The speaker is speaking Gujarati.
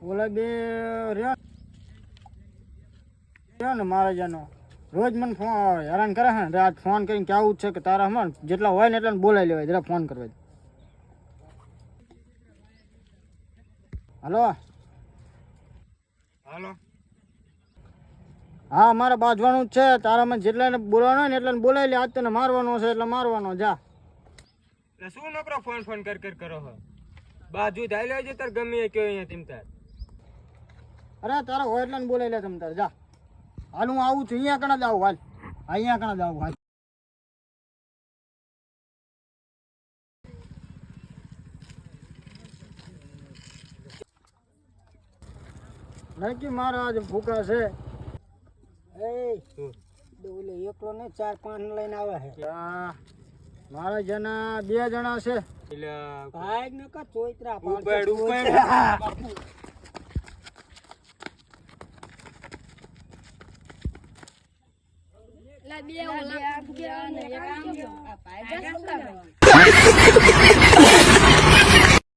ઓલા બે રહ્યો ને મારા જાનો રોજ મને ફોન હેરાન કરે છે ને રાત ફોન કરીને કેવું છે કે તારા હમણાં જેટલા હોય ને એટલા બોલાવી લેવાય જરા ફોન કરવા. હલો હાલો. હા મારે બાજવાનું જ છે તારામાં જેટલાને બોલવાનો હોય ને એટલાને બોલાવી લે. આજ તને મારવાનો છે એટલે મારવાનો જા. એટલે શું નકરો ફોન ફોન કર કરો હો બાજુ ધાઈ લેજો તાર ગમે એ કયો અહીંયા તેમ તાર. અરે તારા હોય એટલાને બોલાવી લે તમ તાર જા. હાલ હું આવું છું અહીંયા કણા જ આવું હાલ અહીંયા કણા જ આવું હાલ. નક્કી મારા આજે ભૂકા છે. ઓલે એકલો ને 4-5 લઈને આવે છે. મારા જણા 2 જણા છે. એટલે ભાઈ ને કા ચોઈત્રા ઉપાડ ઉપાડ લા બે ઓલા ને એક આમ આ ભાઈ